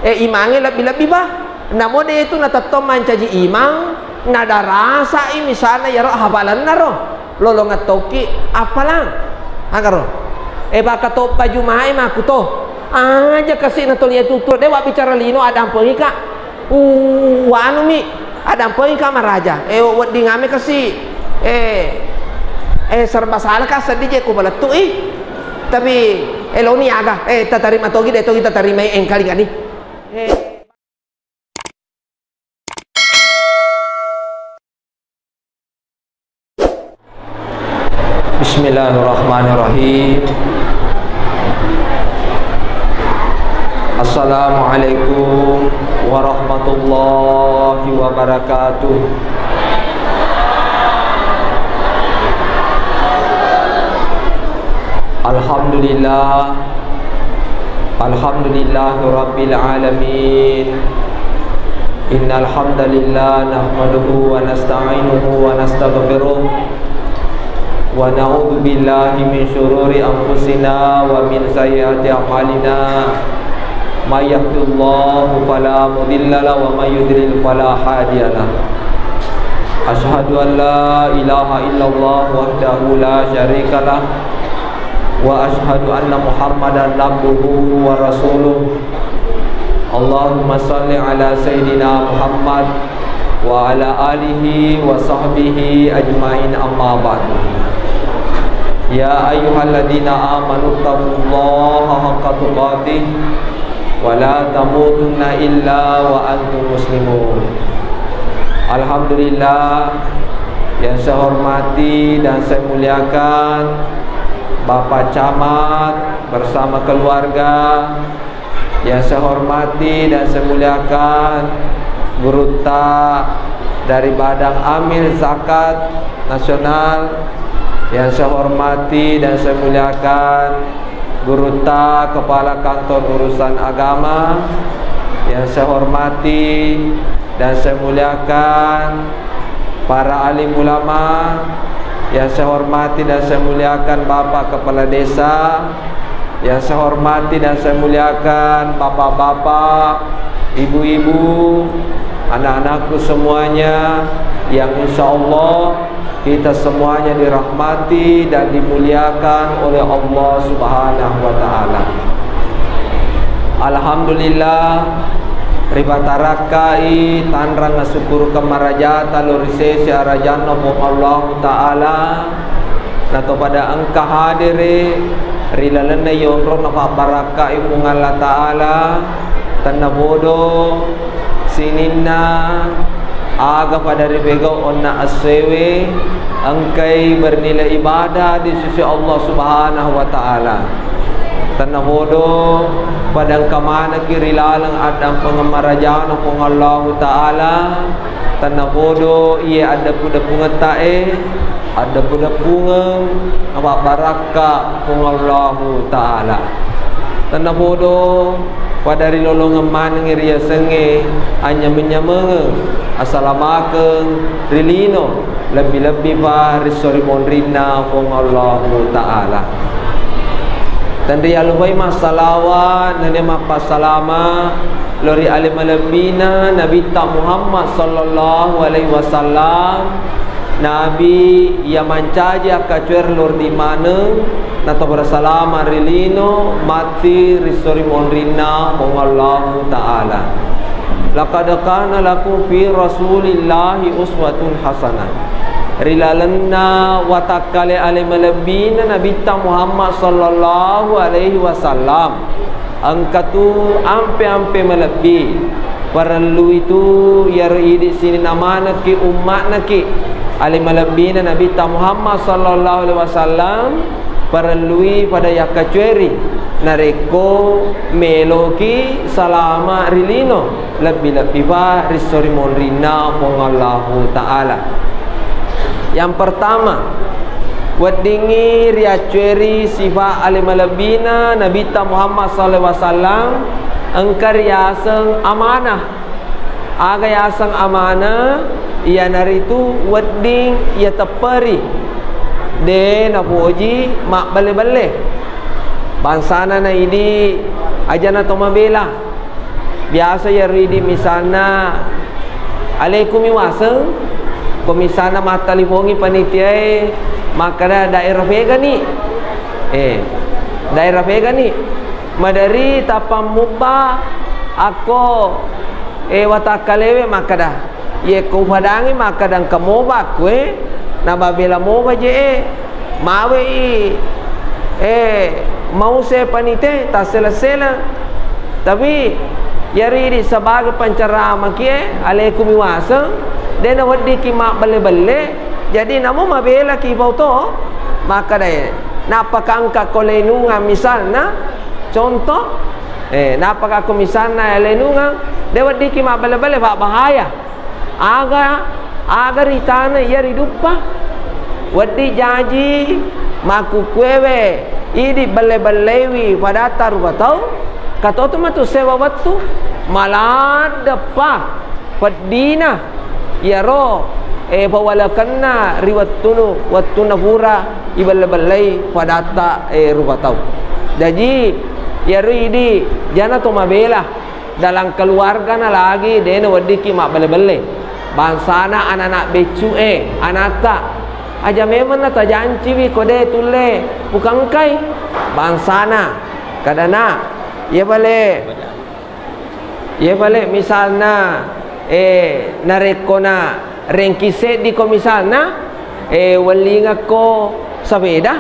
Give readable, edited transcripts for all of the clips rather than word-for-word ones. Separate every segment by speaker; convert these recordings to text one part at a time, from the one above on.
Speaker 1: Imange lebih-lebih bah. Namun dia itu natatom mancaji imang nada rasa misalnya ya roh hafalan naro lolo ngatoki apalang agaro baka to baju mai maku to aja kasih natolia tutur dewa bicara lino ada ampoi ka anu mi ada ampoi ka maraja wedi ngame kasih serba salah ka sedih je ku baletu tapi lo ni aga tatarima togi de togi tatarima engkali kali Bismillahirrahmanirrahim. Assalamualaikum warahmatullahi wabarakatuh. Alhamdulillah, alhamdulillahi rabbil alamin. Innal hamdalillah nahmaduhu wa nasta'inuhu wa nastaghfiruh wa na'udzu billahi min syururi anfusina wa min sayyiati a'malina may yahdihillahu fala mudilla lahu wa may yudlil fala hadiya lahu. Asyhadu an la ilaha illallah wahdahu la syarika lah wa asyhadu anna Muhammadan abduhu wa rasuluh. Allahumma shalli ala sayyidina Muhammad wa ala alihi wa sahbihi ajmain, amma ba'du. Ya ayyuhalladzina amanu taqullaha haqqa tuqatih wa la tamutunna illa wa antum muslimun. Alhamdulillah, yang saya hormati dan saya muliakan Bapak Camat bersama keluarga, yang saya hormati dan saya muliakan Guru Tak dari Badan Amil Zakat Nasional, yang saya hormati dan saya muliakan Guru Tak Kepala Kantor Urusan Agama, yang saya hormati dan saya muliakan para alim ulama, yang saya hormati dan saya muliakan Bapak Kepala Desa, yang saya hormati dan saya muliakan bapak-bapak, ibu-ibu, anak-anakku semuanya, yang insya Allah kita semuanya dirahmati dan dimuliakan oleh Allah Subhanahu wa ta'ala. Alhamdulillah, ribatarakai tanrang syukur kemarajata lurise siarajanna Allah ta'ala nato pada engkau hadiri rilalana yonro nafa barakai Allah ta'ala tanabodo sininna aga pada ribego onna aswewe angkai bernilai ibadah di sisi Allah Subhanahu wa ta'ala. Tanabodo pada kamana kiri lalang adam pengemarajaan pung Allah ta'ala. Tanabodo ia ada puda pungetae, ada puda pungeng apa barakah pung Allah ta'ala. Tanabodo pada rilolong man ngiria senge hanya menyameng assalamualaikum rilino lebih-lebih pa risori monrina pung Allah ta'ala. Dan dia lupai masalawat dan dia mapasalama lori alim alabina Nabi Muhammad sallallahu alaihi wasallam, Nabi yang mancaji akacuer lor di mana nato bersalama rilino mati risori monrina pung Allah ta'ala. Laqad kana lakum fi rasulillahi uswatun hasanah. Rilalanna watakale alim alabina Nabi Muhammad sallallahu alaihi wasallam angkatu ampe-ampe melebih perlu itu yari di sini namana ki umat naki alim alabina Nabi Muhammad sallallahu alaihi wasallam perlu pada yakacueri nareko meloki salama rilino lebih-lebih ba risori monrina pong Allah ta'ala. Yang pertama, wadingi riacueri sifat alim alabina Nabi Muhammad sallallahu alaihi wasallam engkar yasang amanah. Aga yasang amanah ia naritu wading ia teperi de napuji mak bale-bale bansana na ini ajana tomabela biasa ya ridi misalnya alaikum wasa ko misalnya mata limongi panitia maka daerah vega ni daerah vega ni madari tapam muba ako watakalewe maka dah ye ko padangi maka dan kamoba kue na babela moba je mawe mau se panite ta sela tapi yari di sebagai penceramah kie alaikum wasa dena wadi ki mak bale jadi namu mabela ki bauto maka dai napa kangka kolenunga misalnya contoh napa ka misalnya lenunga de wadi ki mak bale bahaya agar itana yari dupa wadi janji maku kwewe idi bale-balewi pada taruh tau kata tu matu sewa waktu malah depa padina ya ro bawalakanna riwatunu wattuna pura ibal-balai pada ta rupa tau jadi ya ridi jana to mabela dalam keluarga na lagi dena wadiki mak bale-bale bansana anak-anak becu anata aja memang na tajanci wi kode tule bukan kai bansana kadana ya balik misalnya narekona rengkise di ko misalnya walinga ko sabeda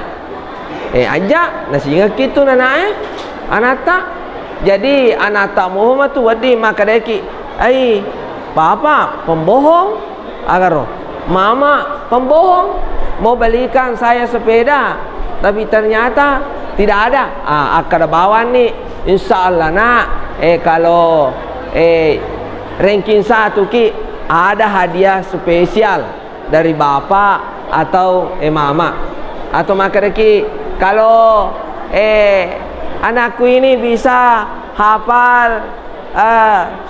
Speaker 1: aja nasinga kitu nanae anata jadi anata Muhammad tu wadi maka deki papa pembohong agaro mama pembohong mau belikan saya sepeda tapi ternyata tidak ada akar bawa nih insyaallah nak kalau ranking 1 ki ada hadiah spesial dari bapak atau mama atau maka ki kalau anakku ini bisa hafal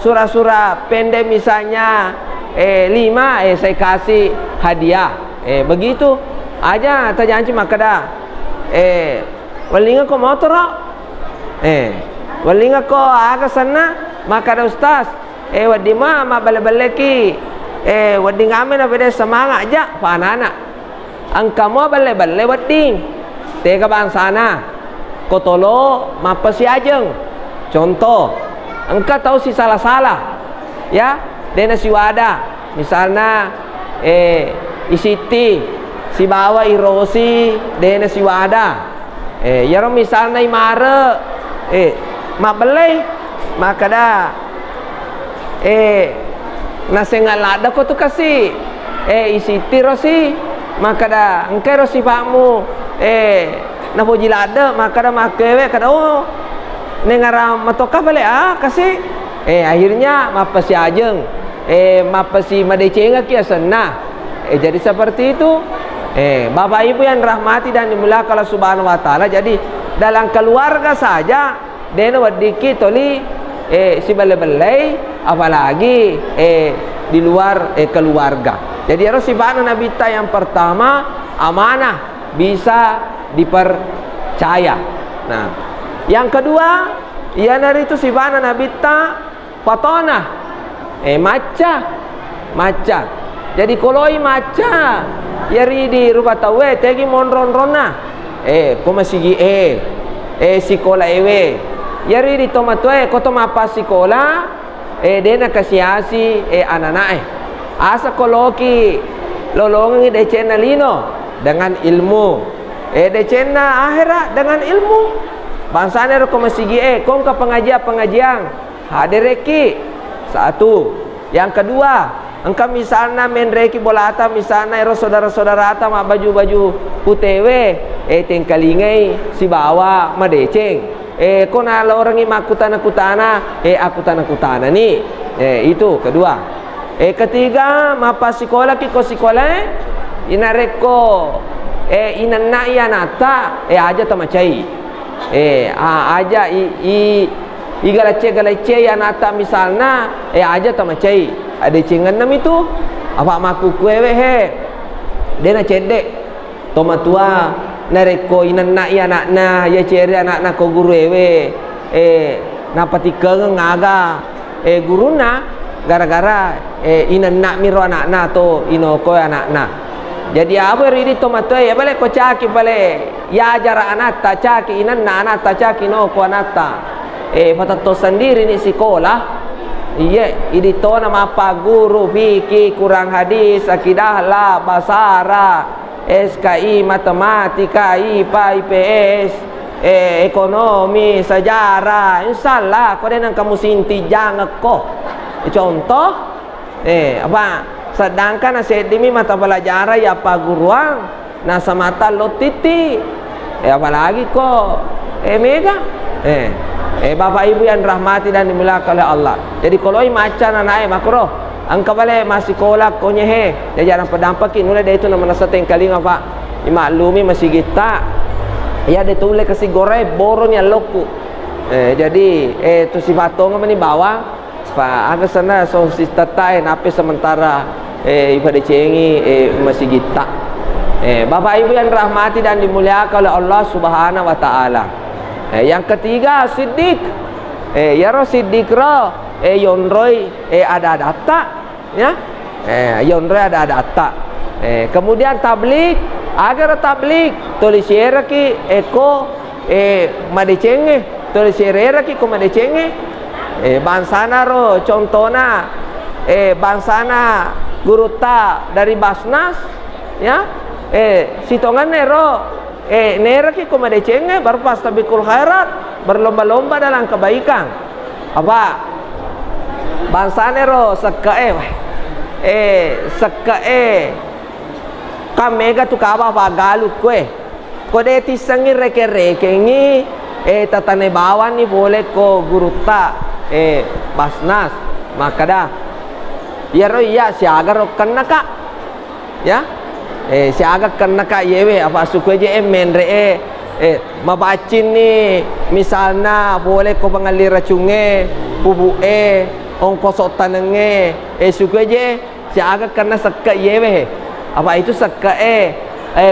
Speaker 1: surah-surah pendek misalnya 5 saya kasih hadiah begitu aja terjanji maka dah walinga ko motor walinga ko aga sana maka dah ustaz wadi mama bale-bale ki wadi ngamen na beda semangat aja pa anak angka mo bale-bale wadi tega bangsana kotolo mapasi ajeng contoh engka tahu si salah-salah ya dena si wada misalnya isiti si bawa irosi dena si wada yaro misalnya imare mak belai maka dah nasengalada ko tu kasih isiti rosi maka dah engke rosi pakmu na pojilada maka dah makewe kada nengara matoka balik kasih akhirnya mapasi ajeng mapasi madecenga kia senah jadi seperti itu Bapak Ibu yang rahmati dan dimuliakan Allah Subhanahu wa taala jadi dalam keluarga saja dena wadiki toli si bale-bale apalagi di luar keluarga jadi harus sifat Nabi ta yang pertama amanah bisa dipercaya nah yang kedua ia dari itu sifat Nabi ta patona maca jadi koloi maca yari di rupa tawe tegi monron-rona ko masigi sikola ewe yari di tomatwe ko tomapa sikola dena kasiasi ananae asa koloki lolongi decena lino dengan ilmu decena akhirat dengan ilmu bangsana ko masigi kong ka pengajian hadireki satu yang kedua engkau misalnya main reki bolata misalnya saudara-saudara ata mak baju-baju putewe tengkalingai si bawa madeceng kona orang ini makutana-kutana aku tanah-kutana nih itu kedua ketiga mapa sekolah ki ko sekolah inareko inanna ianata aja tamacai aja igalace anata misalnya aja tamacai ada cengan nam itu apa maku kuewe dena cedek toma tua nareko inanna ya anakna ya ceri anakna ko guruwe napati keng ngaga guruna gara-gara inanna miro anak-na to inoko anak-na. Jadi apa ridi tomato ya bale ko caki bale ya jara anata caki inanna anata caki inoko anata. Patato sendiri ni sekolah. Iya, ini to nama apa guru fikih, kurang hadis, akidah lah, basara, SKI, matematika, IPA, IPS, ekonomi, sejarah, insyaallah kau dengan kamu sinti jangan kok. Contoh, apa? Sedangkan asedimi mata pelajaran ya apa guruang, nasa mata lo titi, apalagi kok, mega, Bapak Ibu yang rahmati dan dimuliakan oleh Allah. Jadi kalau macan anak makro, angka balik masih kolak konyehe. Jadi jarang pedampakin. Mulai dari itu nama nasa tengkaling apa? Imaklumi masih kita. Ya dia tulis kasih goreng boronnya loku. Jadi tu si batong apa ni bawang. Pak agak sana so si tatai nape sementara ibadah cengi masih kita. Bapak Ibu yang rahmati dan dimuliakan oleh Allah Subhanahu wa taala. Yang ketiga siddiq. Ya roh siddiq roh yonroi ada data ya. Yonroi ada data. Kemudian tablik agar tablik tulis ki eko madecenge tulis ki ko madecenge bansana roh contohna bansana guruta dari Basnas ya sitongan nero nera ki kuma decenge berpastabikul khairat berlomba-lomba dalam kebaikan apa bangsa nero sekae kamega tu kaba apa galu kue kode tisangi reke-reke ngi tatane bawan ni boleh ko guruta Basnas maka dah ya ro ya si agar kena kak ya si agak kena kak yewe apa suku aja menre mabacin ni misalnya boleh ko pengalir racunge bubu ongkos tanenge suku aja si agak kena sekak yewe apa itu sekak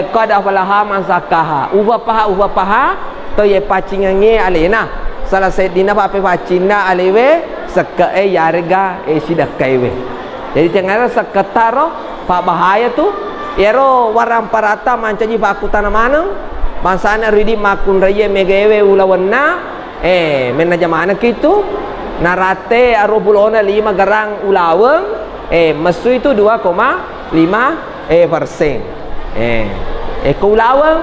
Speaker 1: kau ada pelahaman sakaha ubah paha to ye pacingange alena salah sedina apa pacina alewe sekak yarga sidak kaiwe jadi tengah seketaro pak bahaya tu Ero warang parata mancaji paku tanamanang bansana ridi makun reye megewe ulawanna menaja mana kitu narate arobulona 5 garang ulaweng mesu itu 2,5%. Ko ulaweng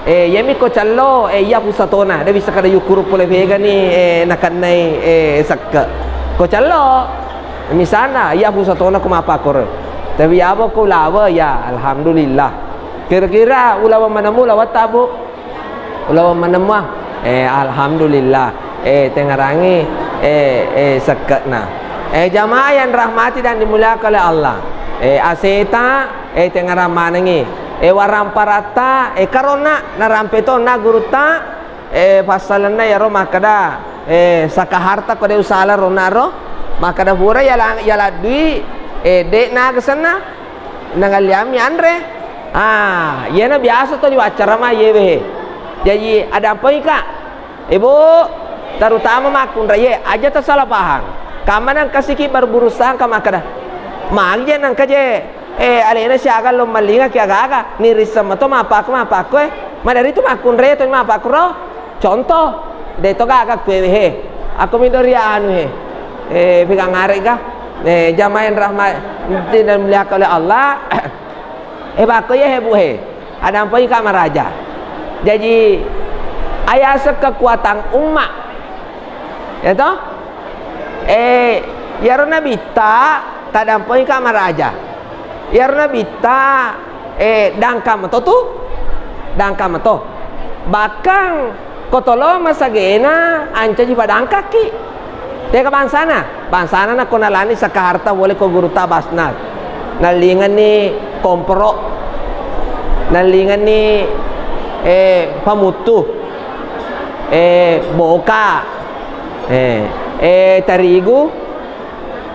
Speaker 1: yemi ko callo iya pusatona dia bisa kada yukur pole vega ni nakanai sakka ko callo misalnya iya pusatona ko mapakor tapi apa ko ulawa ya alhamdulillah kira-kira ulawa manamu ulawa tabu ulawa manamu alhamdulillah tengarangi sekatna jamaah yang rahmati dan dimuliakan oleh Allah aseta tengarang manangi warang parata karona narampeto na guruta pasalanna yaro makada sakaharta kode usala ronaro makada pura yala dui dek na kesana nangaliami andre yana biasa tuh di acara mah yewe jadi ada apa ika ibu terutama makun raya aja tersalah paham kamanan kasih ki berburu sangka makada magja nang kaje alena si agak lo malinga ki agak ni risam atau apa aku madari itu makun raya tuh apa aku roh contoh de to agak kue aku midori anu pegang arek kah jamaah yang rahmat dan muliakan oleh Allah bako ya hebu ada apa ika maraja jadi ayah kekuatan umat ya toh yarona bita tadampo ika maraja yarona bita dangkam to tu dangkam to bakang kotolo masagena ancaji padang kaki teka bansana na konalani sa kaharta boleh ko guruta Basnas nalingan ni kompro nalingan ni pamutu boka tarigu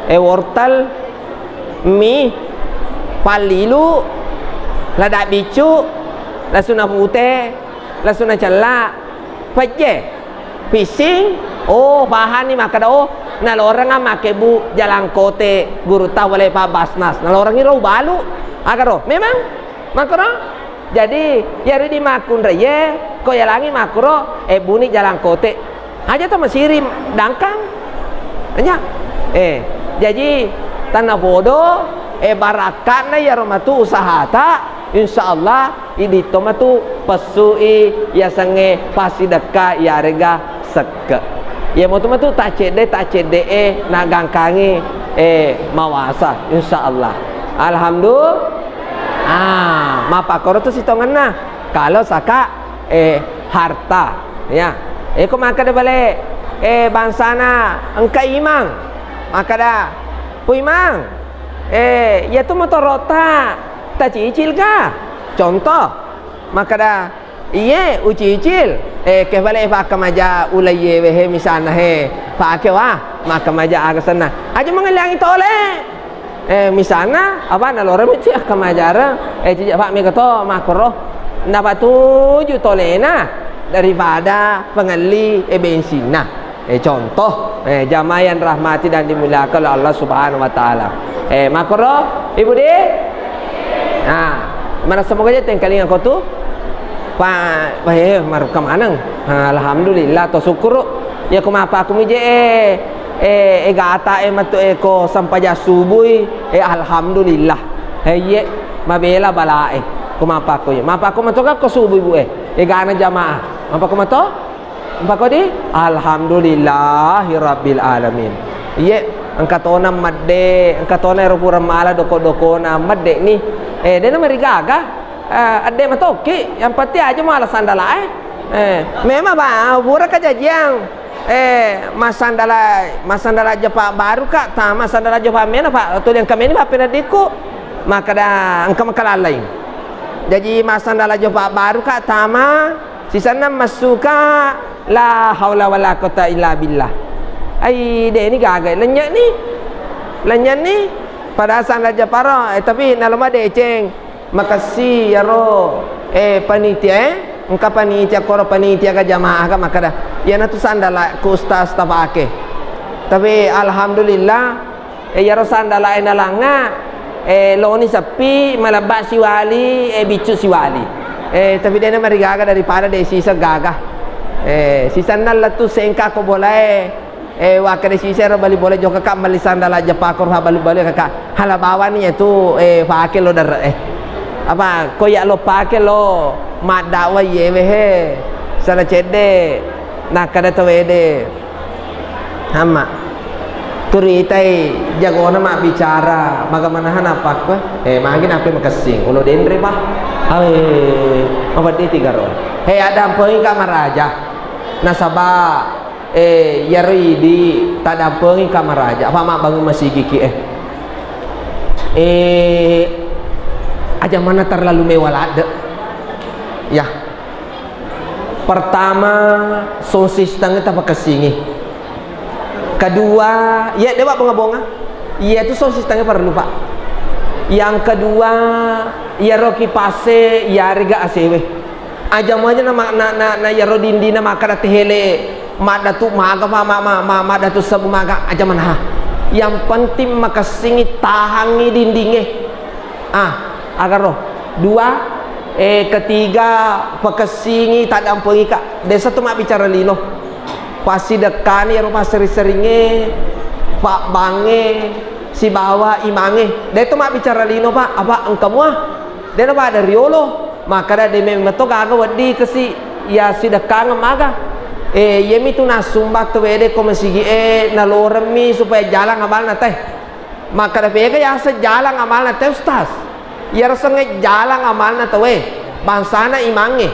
Speaker 1: wortel mie palilu lada bicu lasuna putih lasuna cala paje pising bahan ni maka Nah orang make bu jalan kote guru tahu oleh Pak Basnas. Nah orang ini balu. Agaro memang makro. Jadi yari di makun reye ko yalangi makro buni jalan kote. Aja tuh mesirim dangkang. Anya. Jadi tanah bodoh barakatna ya romatu usaha ta insyaallah ini tomatu pesui ya sange pasti deka ya rega seke ya mau tu tak cede na gangkangi mawasa insyaallah alhamdulillah mapakoro tu sitonganna kalau saka harta ya ko maka de balik bangsana engka imang maka dah puimang ya tu motor rota tak cicil ka contoh maka dah iye ucicil kebalik pak kemaja ulaye wehe misalnya pak kewa maka maja aga sana aja mengelangi tole misalnya apa nalore mesti kemajara cicil pak mi kato makro napa tuju tolena daripada pengali bensin nah contoh jamaah yang rahmati dan dimuliakan oleh Allah Subhanahu wa taala. Makro Ibu di. Nah, mana semoga aja tengkaling aku tu. Pak maru ke mana? Alhamdulillah to syukur. Ya kumapa aku mije gata matu ko sampai subuh alhamdulillah. Ye mabela balae. Kumapa aku ya. Mapa aku matoka ko subuh bu gana jamaah. Mapa aku mato? Mapa di alhamdulillahi rabbil alamin. Iya angkatona madde angkatona rupura mala doko-dokona madde ni dia nama rigaga ade matoki yang pasti aja malah sandala memang ba pura kajajiang masandala aja pak baru kak ta masandala aja pak mena pak tu yang kami ni pak penadiku maka dah angka makalalain jadi masandala aja pak baru kak tama sisana masuka la haula wala quwata illa billah ai de ni gagai lenyak ni pada asan raja para tapi nalama de ceng makasih ya ro panitia engka panitia koro panitia ka jamaah ka makada ya na tu sandala ku ustaz tabake tapi alhamdulillah ya ro sandala enalanga loni sapi malabak siwali bicu siwali tapi dia na marigaga daripada de sisa gagah sisa nalla tu sengka ko boleh wakade sisero bali boleh joka kak malisan dala japakor ha bali kakak halabawan ni tu pakai lo dar apa koyak lo pakai lo madawa yewe sana cede nak kada tawede hama turitai jago nama bicara bagaimana apa ko mangin apa makasing ulo dendre bah apa di tiga ro ada poin kamaraja nasabah yari di tak dampengi kamar raja apa mak bangun masih gigi aja mana terlalu mewah ada ya pertama sosis tangga tak kesini kedua ya dewa bonga iya itu sosis tangga perlu pak yang kedua ya roki pase ya rega asewe aja mau aja na ya rodindi na makara tehele madatu maga madatu sabu maga aja mana yang penting makasingi tahangi dindingnya agar roh dua ketiga pakasingi tak ada ampungi kak desa tu mak bicara lino pasti dekani rumah seri-seringnya pak bange si bawa imange dia tu mak bicara lino pak apa engkamu dia apa ada riolo maka dah dia memang tu kagak wadi kesi ya si dekang maga yemi tu nasumbat tu wede komisi naloremi supaya jalan amal nate maka dah pega ya sejalan amal nate ustaz ya rasanya jalan amal nate we bangsana imange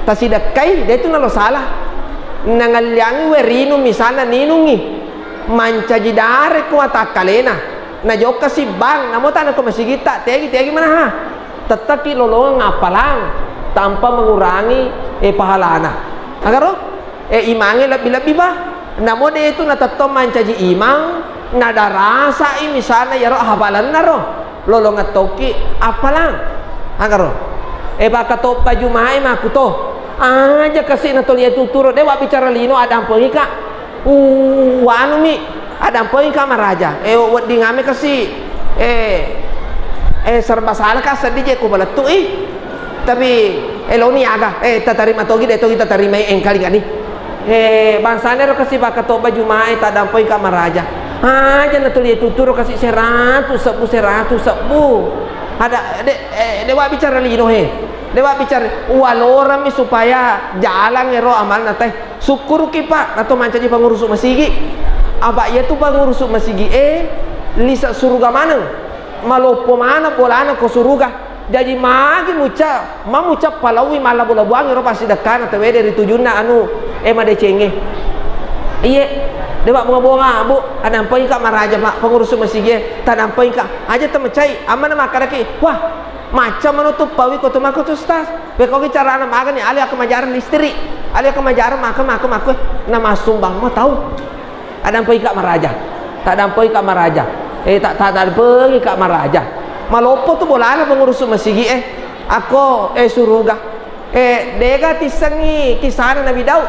Speaker 1: tasi dekai dia tu nalo salah nangalyangi we rinu misalnya ninungi manca jidare kuat kalena na joka si bang namo tanah komisi kita tegi mana tetaki lolong ngapalang tanpa mengurangi pahalana agar imangnya lebih-lebih bah namun dia itu natatom mancaji imang nada rasa ini misalnya ya roh hafalan naro lolong ngatoki apalang agar roh baka to paju mai maku to aja kasih natol ya tuturo dewa bicara lino ada ampun kak anu mi ada poin kamar raja di ngame kasi serba salah ka sedih je ko balatu tapi lo ni aga tatarima togi tatarima engkali gani bangsane ro kasi bakato baju mai tak dampoi kamar raja aja na tuli tuturo kasi 100 sebu ada dewa bicara lino dewa bicara walora mi supaya jalan ero amal nate syukur ki pak atau manca di pengurus masigi aba ya tu pengurus masigi lisa surga mana malopo mana bolana ko surga jadi magi mucap palawi malah bola buang ero pasti dekan atau dari tujuna anu made cenge iya dewa bunga bu ada ampai kak maraja pak pengurus masigi tak ampai kak aja temecai aman makaraki wah macam menutup pawi ko tumaku tustas beko ki cara ana magan ni ali aku majaran listrik ali aku majaran makan nama sumbang mau tahu ada ampai kak maraja tak ampai kak maraja tak pergi kak maraja malopo tu bolana pengurus masigi aku suruga dega tisangi kisah Nabi Daud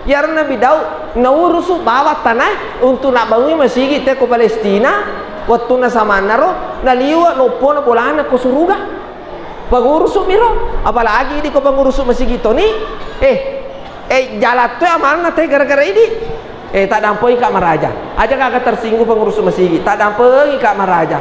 Speaker 1: ya Nabi Daud naurusu bawa tanah untuk nak bangun masigi te ko Palestina waktu na sama naro naliwa lopo na bolana ko suruga pengurus miro apalagi di ko pengurus masigi to ni jalat tu amal na te gara-gara ini tak dampoi kak maraja aja kagak tersinggung pengurus masigi tak dampoi kak maraja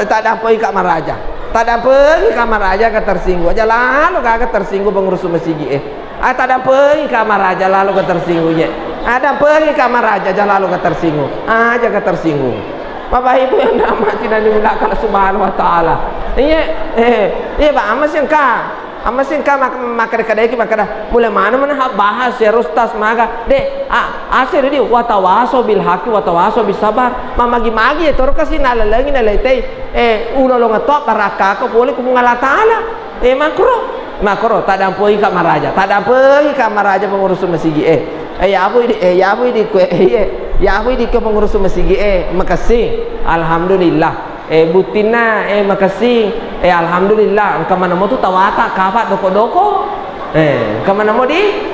Speaker 1: tak dampoi kak maraja tak dampoi kak maraja kagak tersinggung aja lalu kagak tersinggung pengurus masigi tak dampoi kak maraja lalu kagak tersinggung ada dampoi kak maraja aja lalu kagak tersinggung aja kagak tersinggung Bapak Ibu yang dirahmati dan dimuliakan Allah Subhanahu wa taala iya Pak amas yang maka kadai ki maka mulai mana bahas ya rustas maga asir di watawaso bil haqi watawaso bis sabar mamagi-magi ya toro kasi nalalangi nalaitay ulo lo ngato baraka ko boleh ko ngala taala makro tak dampoi ka maraja pengurus masigi ya abu di ko pengurus masigi makasih alhamdulillah butina makasih alhamdulillah kemana mau tu tawata kapat doko kemana mau di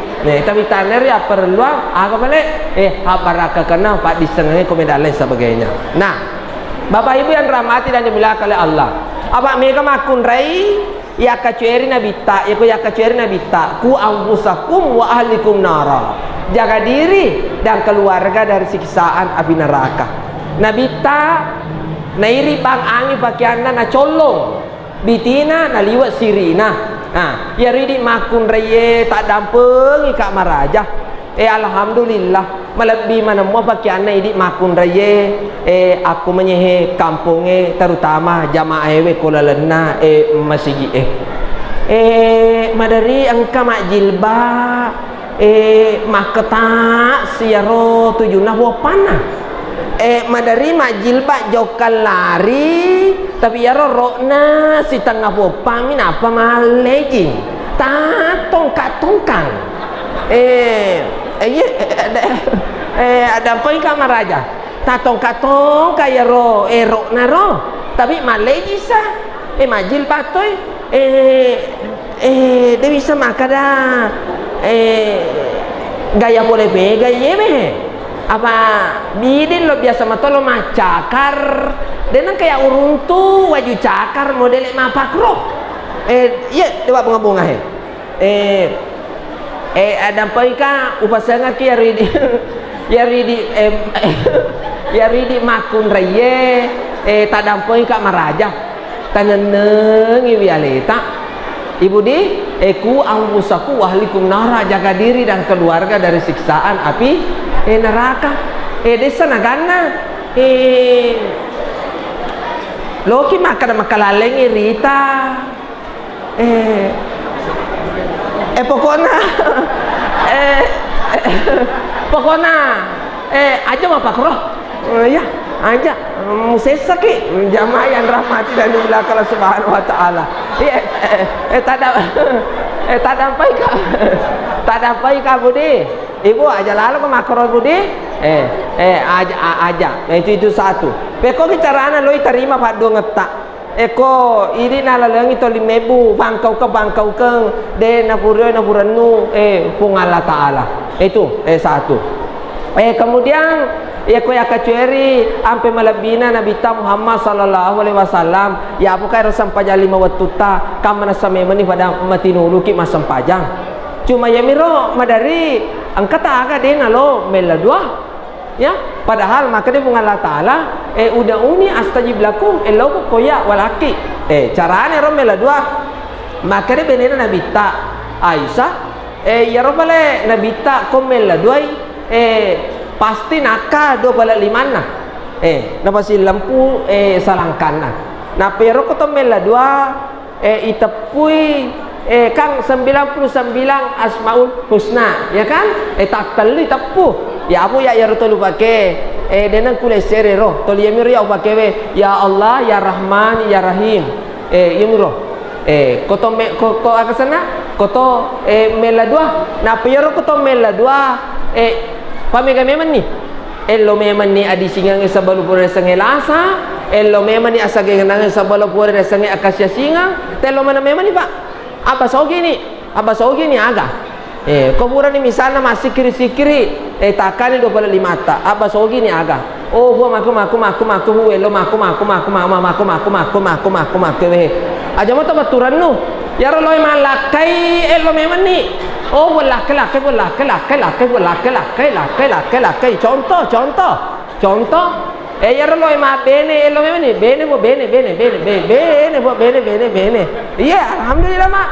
Speaker 1: tapi taner ya perlu aga balik baraka kena pak disengai komeda lain sebagainya. Nah Bapak Ibu yang dirahmati dan dimuliakan oleh Allah apa mega makun rai ya kacueri nabita ku anfusakum wa ahlikum nara jaga diri dan keluarga dari siksaan api neraka nabita nairi bang angi pakaianna na colong bitina na liwat sirina ya ridi makun reye tak dampengi kak maraja alhamdulillah melebihi mana mau pakaianna idi makun reye aku menyehe kampungnya terutama jamaah ewe kola lena masigi madari angka mak jilba maketa siaro tujuna wapana madari majilba jokal lari tapi ya rorokna si tengah bopamin apa malejing tongkang ada poin kamar aja tongkang kaya rokna tapi maleji sa majilba toy dia bisa makan dah gaya boleh gaya apa bidin lo biasa matolo macakar dan kayak uruntu waju cakar model mapakro iya dewa bunga-bunga ada poika upasanga ki ridi makun reye tadampoi kak maraja tanenengi wialeta ibu di ku anfusaku wahlikum nara jaga diri dan keluarga dari siksaan api neraka desa nagana loki makalaleng irita pokoknya aja mah pakro ya aja musesa ki jamaah yang rahmati dan dimuliakan Allah Subhanahu wa taala tak dapai ka budi ibu aja lalu ke makro budi aja itu satu peko carana lo terima pak do ngetak eko ini nalalangi to 5.000 bangkau ke de napuranu pung Allah taala itu satu Kemudian ya ko akacueri ampe malabina Nabi ta Muhammad sallallahu alaihi wasallam ya apa kaya sampajang 5 waktu ta kamana samemani pada matinulu ki masampajang cuma ya miro madari angkata aga de ngalo meladua ya padahal maka dia bunga Allah taala udah uni astajib lakum elo koya walaki carane ro meladua maka dia benena Nabi ta Aisyah ya ro bale Nabi ta ko meladua pasti naka 25 na napa si lampu salangkan na pero ko tomela dua itapui kang 99 asmaul husna ya kan tak telu itapu ya apu ya rutulu pake denang kule serero toli yamiro ya pake ya Allah ya Rahman ya Rahim yamiro koto ko akasana koto mela dua na pero ko tomela dua pamega meman ni elo meman ni adi singang sa balupura sange lasa elo meman ni asage nang sa balupura sange akasya singang telo mana meman ni pak apa sogi ni aga kuburan ni misalnya masih kiri takani 25 ta apa sogi ni aga oh gua maku elo maku aja mo tabaturan no yaro loy malakai elo meman ni oh laki contoh yaro loy ma bene elo meman ni bene iya alhamdulillah mak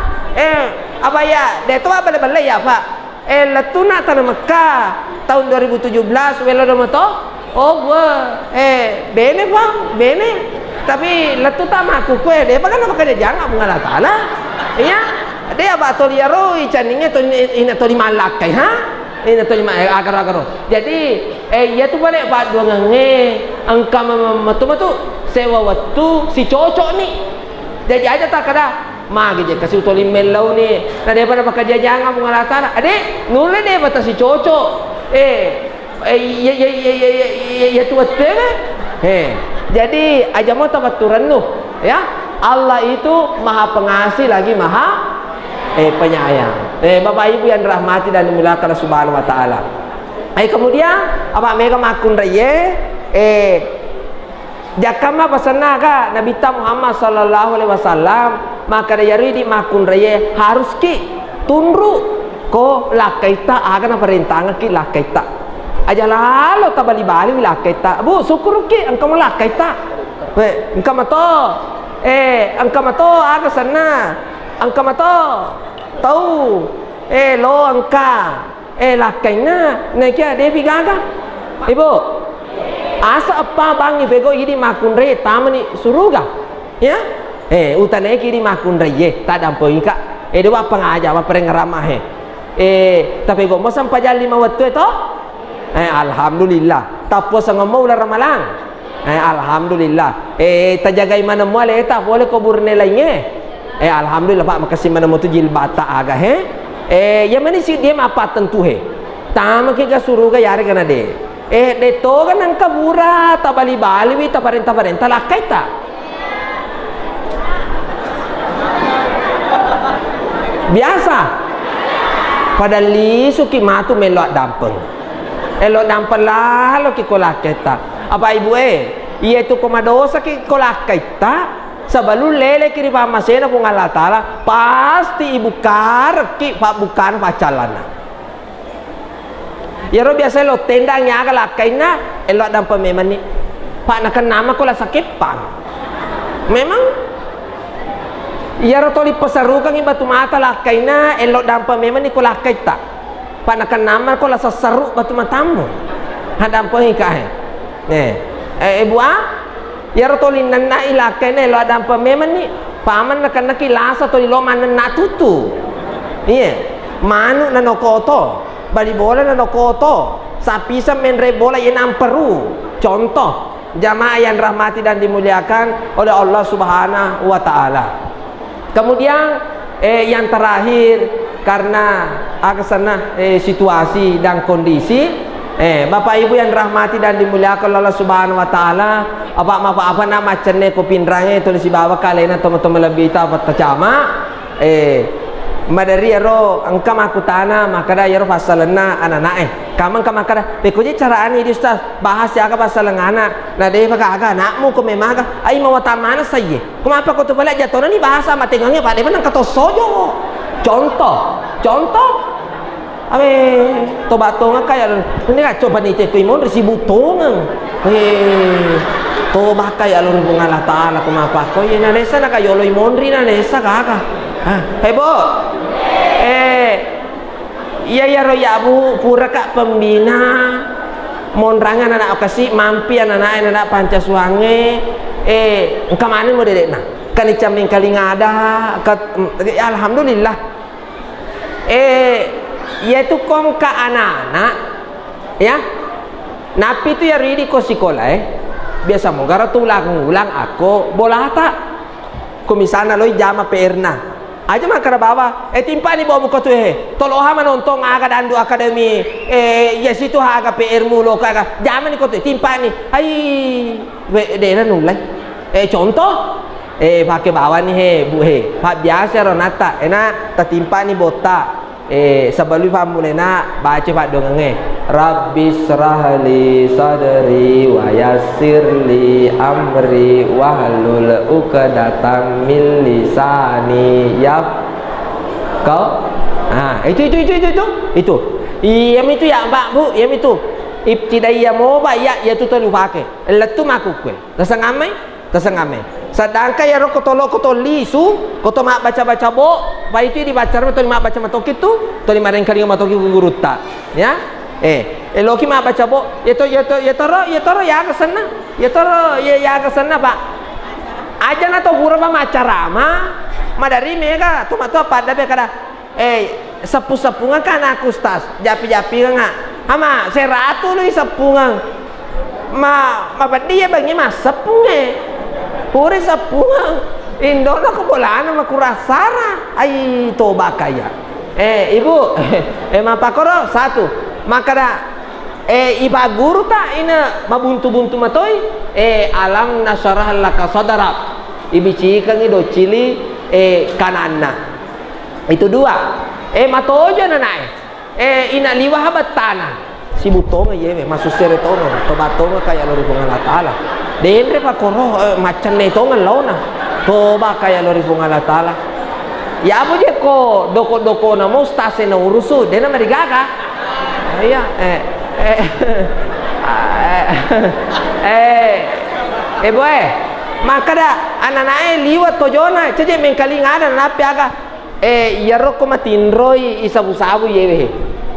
Speaker 1: apa ya deto apa bale ya pak latuna tanah Mekah tahun 2017 welo do to oh gua bene bang bene tapi letuta maku kue dia kan apa kerja jangan mengalah taala iya dia apa toli yaro icaningnya ini toli malakai ha ini toli agar jadi ya tu balik pak dua ngange angka matu sewa waktu si cocok nih jadi aja tak kada magi je kasih toli melau nih nah dia pada pekerja jangan mengalah taala adik nulis dia bata si cocok ya tu jadi aja mau tabaturan nuh ya Allah itu maha pengasih lagi maha penyayang bapak ibu yang dirahmati dan dimuliakan Allah subhanahu wa ta'ala kemudian apa mega makun raya jakama pasana ka Nabi Muhammad sallallahu alaihi wasallam maka dia di makun raya harus ki tunru ko lakaita agan perintah ki lakaita aja lalu tabali-bali lakaita bu syukur ki engkau lakaita engkau mato aga sana engkau mato tahu lo angka lakaina nekia devi gaga ibu asa apa bang ibego ini makun re tamani suruga ya utane ki di makun re tak dampoi ka dewa pengaja apa perengeramah tapi go mo sampai jam 5 waktu itu alhamdulillah tapo sa ngamo ular ramalang alhamdulillah tajagai mana mo ale ta boleh kubur nilainya alhamdulillah pak makasih mana mo tu jilbata aga ya mana si dia apa tentu tama ki ga suruga yare kana de to kan ang kabura tabali-bali wi taparenta lakai ta biasa pada lisu ki matu melok dampeng elok dampeng lah lo ki kolakai ta apa ibu iya tu komadosa ki kolakai ta sabalu lele kiri pamasena pun Allah taala pasti ibu kar ki pak bukan pacalana ya ro biasa lo tendangnya agak kaina elok dan pememan ni pak nak nama ko la sakit pan memang ya ro toli pesarukan ibatu mata la kaina elok dan pememan ni ko la kaita pak nak nama ko la sasaru batu matamu hadam po hikahe ibu ya ro toli nanna ila kaina elok dan pememan ni paman nak kilasa toli lo manan natutu iya manu nanokoto bali bola na nokoto sapi sa menre bola yang Peru contoh jamaah yang rahmati dan dimuliakan oleh Allah subhanahu wa ta'ala kemudian yang terakhir karena aksana situasi dan kondisi bapak ibu yang rahmati dan dimuliakan oleh Allah subhanahu wa ta'ala apa nama cene ko pindranya itu si bawa kalian teman-teman lebih apa tercama madari yaro angka makutana makada yaro pasalena anak-anak kamang kamakada pekoje cara ani di ustaz bahas ya ka pasal anak nah deh pakai anakmu ko memaga ai mau tamana saye kenapa kau tu balik jatuh ni bahasa matengangnya pak deh mana kata sojo contoh abe tobatong kaya ini ka coba ni te kuimon risibutong toba kaya alur bungalah taala kenapa ko ye na nesa na kayo loy monri na nesa kaka hebo iya royabu pura kak pembina monrangan anak kasih mampi anak Pancasuange kemana mau dedek nah kan icaming kali ngada alhamdulillah yaitu kom ka anak-anak ya napi itu ya ridi ko sekolah biasa mo gara tulang aku bola tak kumisana loy jama perna aja mah kara bawa timpa ni bawa buka tu toloha manontong aga dandu akademi ya situ aga PR mulo kaga jaman ni kotu timpa ni hai dena nulai contoh pakai bawa ni bu pak biasa ronata enak tatimpa ni bota sebelum pamulena baca pak dongeng Rabbi srahli sadri wa yassirli amri wahlul uqdatam min lisani kau itu itu ya Mbak Bu itu ibtidaiyah mau ya itu tu pakai letu maku kue tasangame sedangkan ya ro kotoli su koto mak baca bo pa itu dibaca ro to mak baca matoki tu to lima kali matoki guruta ya loki mak baca bo ya toro ya kesana ya kesana Pak aja na to pura macarama madari mega to mato pada be kada sepu-sepungan kan aku ustaz japi-japi nga ama seratu lu sepungan ma dia bagi mas sepunge puri sepungan indona kebolaan sama kurasara ai toba kaya ibu mapakoro satu makada iba guru tak ina mabuntu-buntu matoi alam nasarah laka sadarak ibicikan ido cili kananna itu dua matojo nanai ina liwah batana si butong ye masuk seretono tobatonga kaya lori Allah taala dendre pakoro macan netongan launa toba kaya lori Allah taala ya apa dia ko doko na mustase na urusu dena marigaga iya boy makada ananae liwat tojona ceje mengkali ngada napi aga yaro ko matinroi isabu-sabu yewe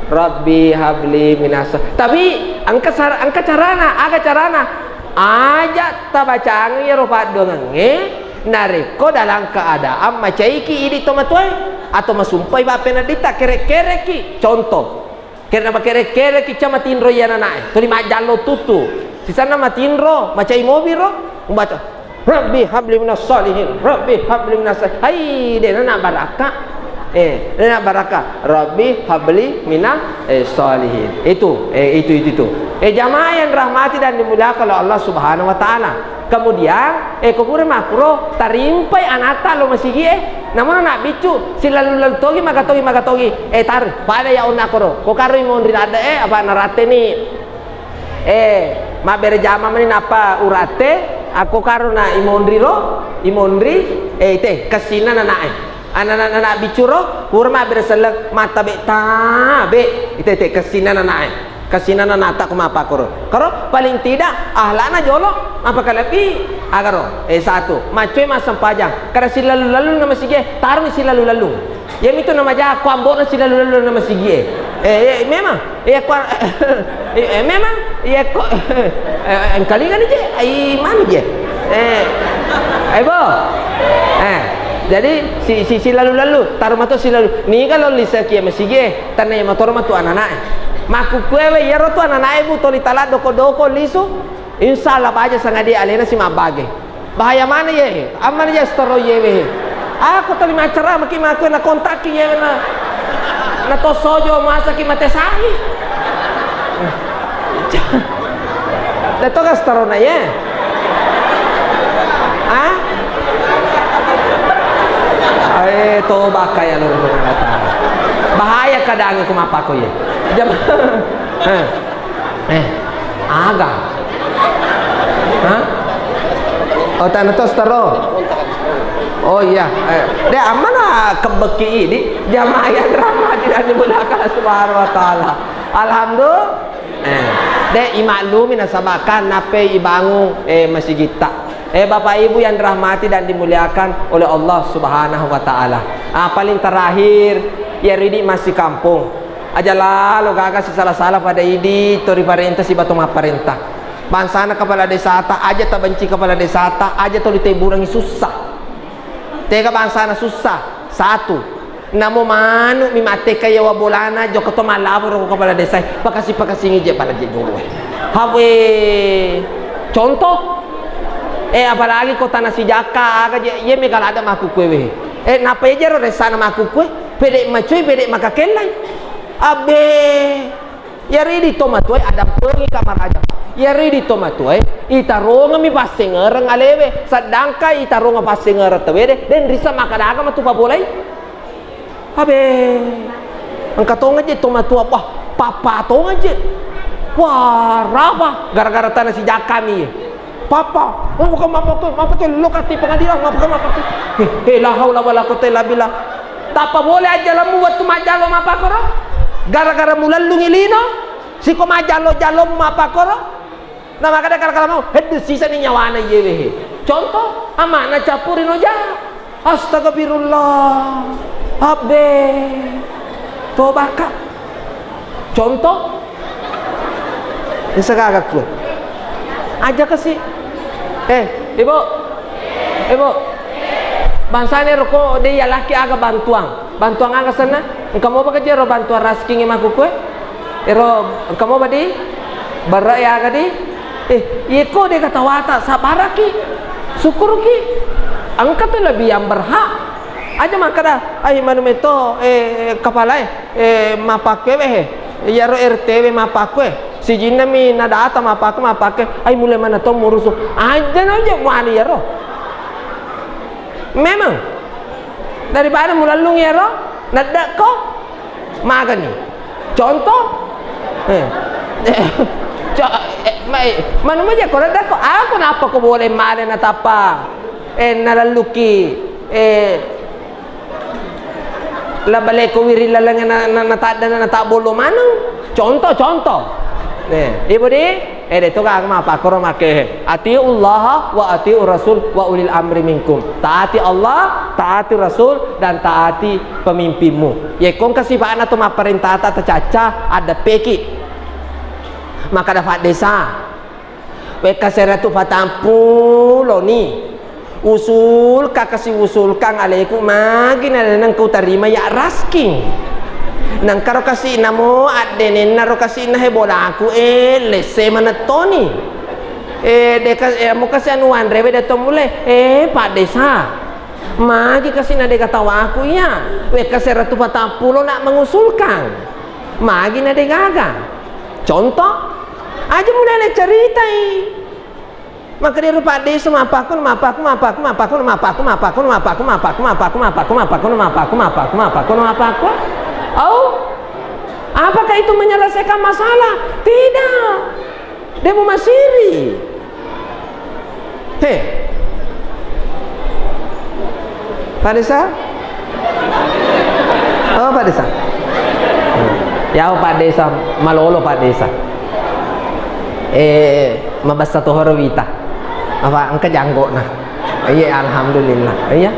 Speaker 1: Rabbi habli minasa tapi angka carana aga carana aja tabacang ya ropa dongenge nareko dalam keadaan macaiki ini tomatoi atau masumpai bapena dita kerek-kereki contoh karena kerek-kereki cama tinro ya nanae tuli majallo tutu sisana matinro macai mobil ro membaca Rabbi habli minas salihin Rabbi habli minas hai dena nak baraka nak baraka Rabbi habli minas salihin itu jamaah yang rahmati dan dimuliakan oleh Allah Subhanahu wa taala. Kemudian kopure makro tarimpai anata lo masih namun nak bicu silalu togi magatogi tar pada ya unakoro ko karo imondri ada apa narate ni ma bere jama mani napa urate aku karo na imondri te kasina nanae anak bicuro kurma bere selek mata be te kasina nanae kasina nata kumapa koro paling tidak ahlana jolo apa kalapi agaro satu macoi masam pajang karena silalu nama sige taruh silalu ya itu nama jaga kuambo na silalu nama sige memang memang kok kali kan je mana je bo jadi si lalu taruh matu silalu ni kalau lisa kia masige tanah motor matu anak maku kwewe yero tu anak ibu toli talat doko lisu insyaallah baja sangadi alena si mabage bahaya mana ye aman ye storo yewe aku toli macara maki maku na kontaki yewe na tosojo masa ki mate sahi dato ka storo na ye Toba kaya lu bahaya kadang aku apa ko ye. Jam aga. Hah? Oh tanah tos taro. Oh iya, deh amana kebeki ini jamaah yang rahmat tidak dimulakan subhanahu wa ta'ala. Alhamdulillah. Deh imaklumi nasabakan nape ibangun masjid kita. Bapak ibu yang dirahmati dan dimuliakan oleh Allah subhanahu wa ta'ala. Paling terakhir ya Ridi masih kampung. Aja lalu gak kasih salah-salah pada idi tori parenta si batu parenta. Bangsana kepala desa ta aja tak benci kepala desa ta aja toli teburangi susah. Tega bangsana susah. Satu. Namo manu mi mate kaya wabolana joko to malabur ko kepala desa. Pakasi ngije pada jejo. Hawe. Contoh apalagi kota nasi jaka aga ye me kala ada maku kue napa aja ro desa na maku kue pede macuy pede makakelai abe ya ridi tomatue ada pergi kamar aja ya ridi tomatue itaronga mi pasenger ngalewe sedangkan itaronga pasenger tewede den risa makadaga matu pabolai abe angkatonga je tomatua wah papa tonga je wah rapa gara-gara tanah si jaka mi papa bukan mapa tu lokati pengadilan mapa la haula wala quwwata illa billah tapa boleh aja lamu waktu majalo mapa koro gara-gara mulalung ilino siko majalo mapa koro na makada kala mau hedu sisa ni nyawana yewe contoh amana capurin aja astagfirullah abe tobaka contoh sekagak ku aja kasih ibu bangsanya roko dia laki aga bantuan aga sana kamu apa kerja ro bantuan rasking emaku kue kamu apa di barak ya aga di iko dia kata wata sabara ki syukur ki angkat tu lebih yang berhak aja makada ay manu meto kepala mapake ya ro RTW mapake si jinna mi nada ata mapake ay mulai mana to murusu aja wani ya roh memang daripada mulalung ya roh nada ko magani contoh manu aja ko nada ko aku kenapa ko boleh male na tapa nalaluki la bale ko wiri lalang na tak bolo manu contoh ibu di itu kan apa koro make atiullah wa atiur rasul wa ulil amri minkum taati Allah taati rasul dan taati pemimpinmu ya kong kasih pak anak tu ma perintah ta caca ada peki maka dapat desa weka seratu patampu lo ni usul kakasi usul kang alaikum magin ada nang kau terima ya rasking nang karo kasi namo adenen naro kasi na hebola aku lese manatoni deka mo kasi anuan rebe dato mule pak desa magi kasi na deka tawa aku ya we kasi ratu patapulo nak mengusulkan magi na degaga contoh aja mulai cerita maka dia pak desa mapaku apakah itu menyelesaikan masalah? Tidak. Dia mau masiri. Pak Desa? Oh Pak Desa. Ya Pak Desa, malolo Pak Desa. Mabasa to horowita. Apa angka janggo nah. Iya alhamdulillah. Iya.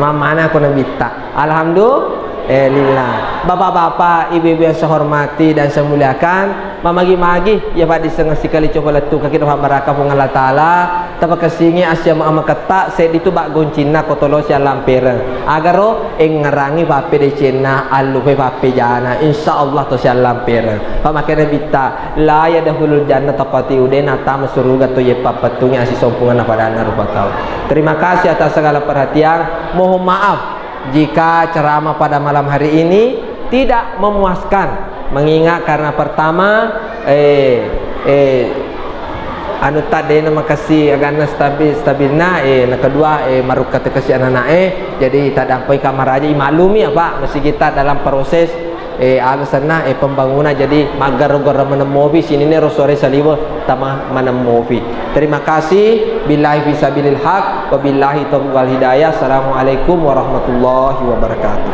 Speaker 1: Mamana aku nabita. Alhamdulillah. Lillah. Bapak-bapak, ibu-ibu yang saya hormati dan saya muliakan, mamagi-magi ya Pak disengah sekali coba letu kaki doa barakah pun Allah Taala tapak kesingi asya mama ketak saya itu bak goncina kotolo sia lampere agaro ngerangi pape de cina alu pe pape jana insyaallah to sia lampere pamakene bita la ya dahulul jannah taqati udena tam surga to ye papetunge asi sompungan pada rupa tahu. Terima kasih atas segala perhatian. Mohon maaf jika ceramah pada malam hari ini tidak memuaskan, mengingat karena pertama anu tadi nama kasih agak stabilna nak kedua maruk kata kasih anak jadi tak dampai kamar aja maklumi apa mesti kita dalam proses alasana pembangunan jadi magar-gar menemovi sini ni rosore saliwa tamah menemovi. Terima kasih. Billahi fisabilil haq wa billahi taufiq wal hidayah. Assalamualaikum warahmatullahi wabarakatuh.